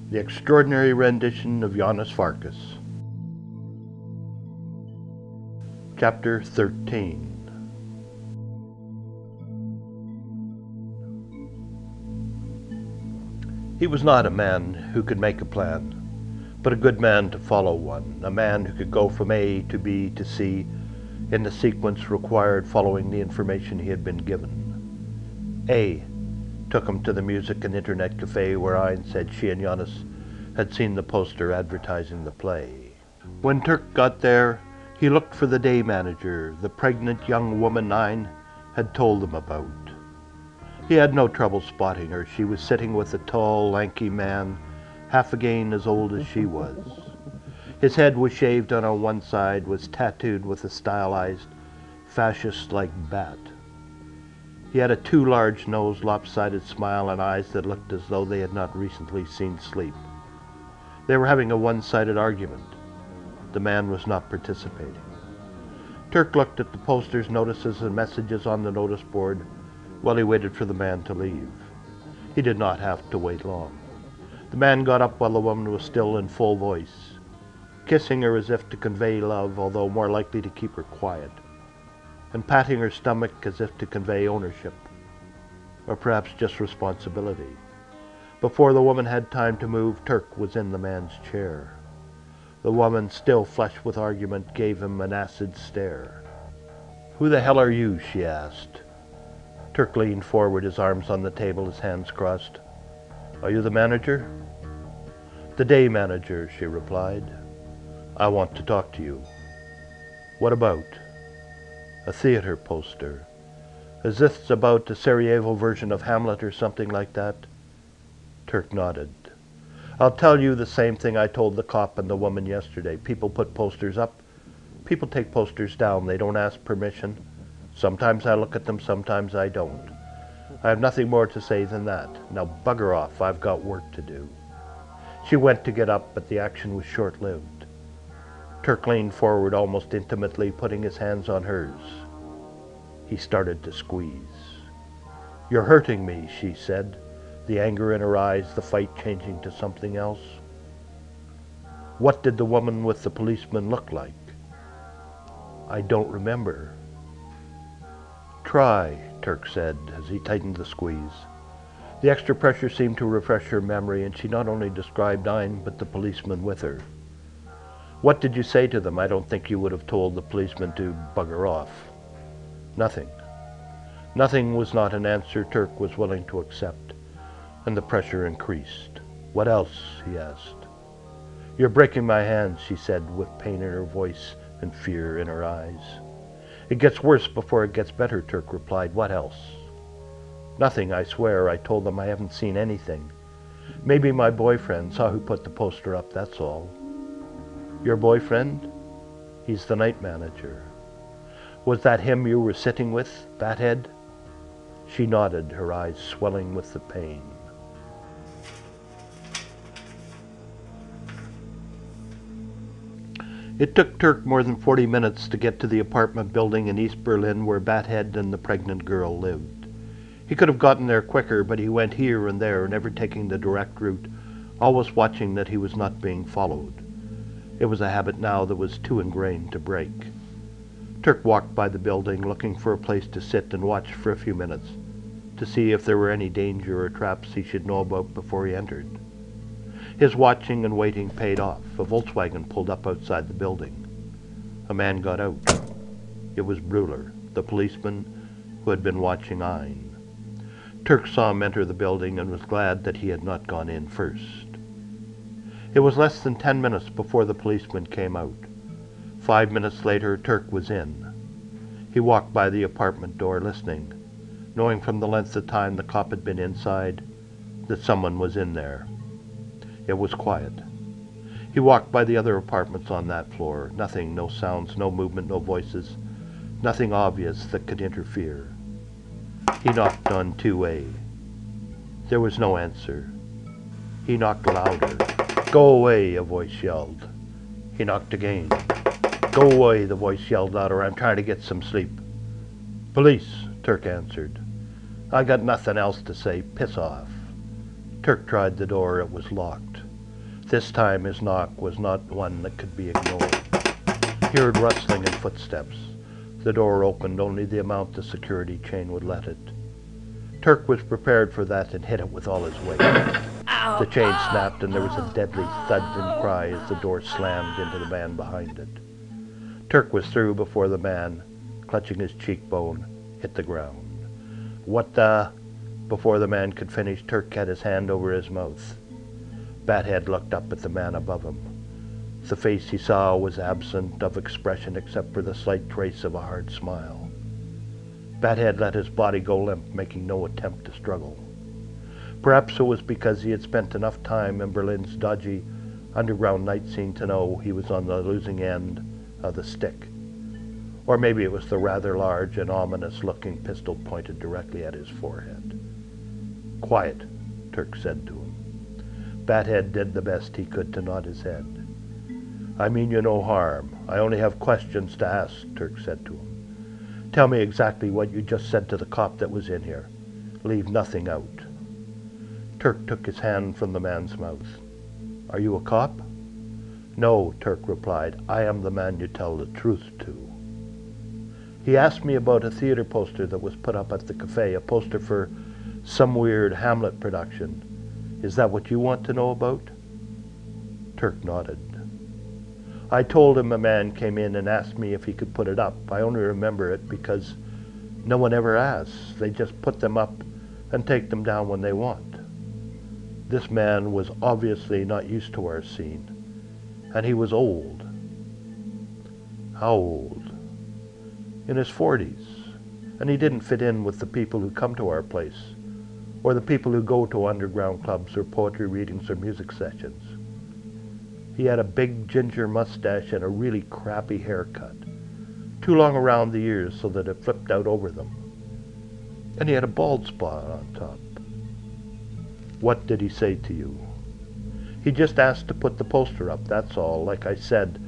The extraordinary rendition of Janos Farkas. Chapter 13. He was not a man who could make a plan, but a good man to follow one, a man who could go from A to B to C in the sequence required following the information he had been given. A took him to the music and internet cafe where Ein said she and Janos had seen the poster advertising the play. When Turk got there, he looked for the day manager, the pregnant young woman Ein had told them about. He had no trouble spotting her. She was sitting with a tall, lanky man, half again as old as she was. His head was shaved and on one side was tattooed with a stylized, fascist-like bat. He had a too large nose, lopsided smile, and eyes that looked as though they had not recently seen sleep. They were having a one-sided argument. The man was not participating. Turk looked at the posters, notices, and messages on the notice board while he waited for the man to leave. He did not have to wait long. The man got up while the woman was still in full voice, kissing her as if to convey love, although more likely to keep her quiet, and patting her stomach as if to convey ownership, or perhaps just responsibility. Before the woman had time to move, Turk was in the man's chair. The woman, still flushed with argument, gave him an acid stare. "Who the hell are you?" she asked. Turk leaned forward, his arms on the table, his hands crossed. "Are you the manager?" "The day manager," she replied. "I want to talk to you." "What about?" "A theater poster. Is this about a Sarajevo version of Hamlet or something like that?" Turk nodded. "I'll tell you the same thing I told the cop and the woman yesterday. People put posters up. People take posters down. They don't ask permission. Sometimes I look at them, sometimes I don't. I have nothing more to say than that. Now bugger off, I've got work to do." She went to get up, but the action was short-lived. Turk leaned forward almost intimately, putting his hands on hers. He started to squeeze. "You're hurting me," she said, the anger in her eyes, the fight changing to something else. "What did the woman with the policeman look like?" "I don't remember." "Try," Turk said as he tightened the squeeze. The extra pressure seemed to refresh her memory, and she not only described Ein, but the policeman with her. "What did you say to them? I don't think you would have told the policeman to bugger off." "Nothing." Nothing was not an answer Turk was willing to accept, and the pressure increased. "What else?" he asked. "You're breaking my hands," she said, with pain in her voice and fear in her eyes. "It gets worse before it gets better," Turk replied. "What else?" "Nothing, I swear. I told them I haven't seen anything. Maybe my boyfriend saw who put the poster up, that's all." "Your boyfriend?" "He's the night manager." "Was that him you were sitting with, Bathead?" She nodded, her eyes swelling with the pain. It took Turk more than 40 minutes to get to the apartment building in East Berlin where Bathead and the pregnant girl lived. He could have gotten there quicker, but he went here and there, never taking the direct route, always watching that he was not being followed. It was a habit now that was too ingrained to break. Turk walked by the building, looking for a place to sit and watch for a few minutes, to see if there were any danger or traps he should know about before he entered. His watching and waiting paid off. A Volkswagen pulled up outside the building. A man got out. It was Breuler, the policeman who had been watching Ein. Turk saw him enter the building and was glad that he had not gone in first. It was less than 10 minutes before the policeman came out. 5 minutes later, Turk was in. He walked by the apartment door, listening, knowing from the length of time the cop had been inside that someone was in there. It was quiet. He walked by the other apartments on that floor. Nothing, no sounds, no movement, no voices, nothing obvious that could interfere. He knocked on 2A. There was no answer. He knocked louder. "Go away," a voice yelled. He knocked again. "Go away," the voice yelled louder. "I'm trying to get some sleep." "Police," Turk answered. "I got nothing else to say. Piss off." Turk tried the door. It was locked. This time his knock was not one that could be ignored. He heard rustling and footsteps. The door opened only the amount the security chain would let it. Turk was prepared for that and hit it with all his weight. The chain snapped and there was a deadly thud and cry as the door slammed into the man behind it. Turk was through before the man, clutching his cheekbone, hit the ground. "What the—" Before the man could finish, Turk had his hand over his mouth. Bathead looked up at the man above him. The face he saw was absent of expression except for the slight trace of a hard smile. Bathead let his body go limp, making no attempt to struggle. Perhaps it was because he had spent enough time in Berlin's dodgy underground night scene to know he was on the losing end of the stick. Or maybe it was the rather large and ominous-looking pistol pointed directly at his forehead. "Quiet," Turk said to him. Bathead did the best he could to nod his head. "I mean you no harm. I only have questions to ask," Turk said to him. "Tell me exactly what you just said to the cop that was in here. Leave nothing out." Turk took his hand from the man's mouth. "Are you a cop?" "No," Turk replied. "I am the man you tell the truth to." He asked me about a theater poster that was put up at the cafe, a poster for some weird Hamlet production. Is that what you want to know about? Turk nodded. I told him a man came in and asked me if he could put it up. I only remember it because no one ever asks. They just put them up and take them down when they want. This man was obviously not used to our scene, and he was old. How old? In his 40s, and he didn't fit in with the people who come to our place, or the people who go to underground clubs or poetry readings or music sessions. He had a big ginger mustache and a really crappy haircut, too long around the ears so that it flipped out over them. And he had a bald spot on top. What did he say to you? He just asked to put the poster up, that's all. Like I said,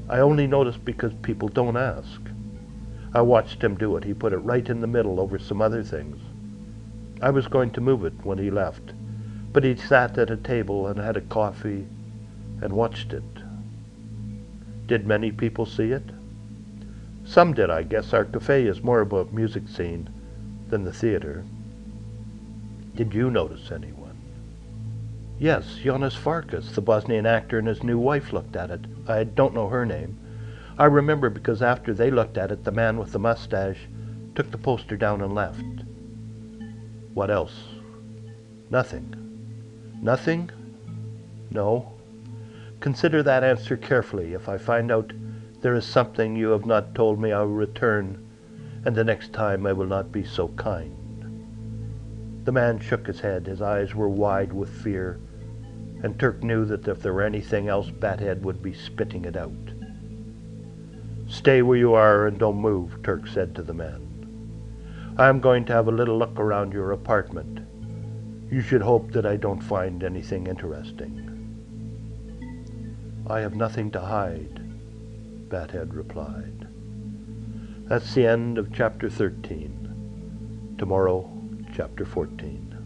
I only noticed because people don't ask. I watched him do it. He put it right in the middle over some other things. I was going to move it when he left, but he sat at a table and had a coffee and watched it. Did many people see it? Some did, I guess. Our cafe is more about music scene than the theater. Did you notice anyone? Yes, Janos Farkas, the Bosnian actor, and his new wife looked at it. I don't know her name. I remember because after they looked at it, the man with the mustache took the poster down and left. What else? Nothing. Nothing? No. Consider that answer carefully. If I find out there is something you have not told me, I will return, and the next time I will not be so kind. The man shook his head. His eyes were wide with fear, and Turk knew that if there were anything else, Bathead would be spitting it out. Stay where you are and don't move, Turk said to the man. I am going to have a little look around your apartment. You should hope that I don't find anything interesting. I have nothing to hide, Bathead replied. That's the end of chapter 13. Tomorrow, chapter 14.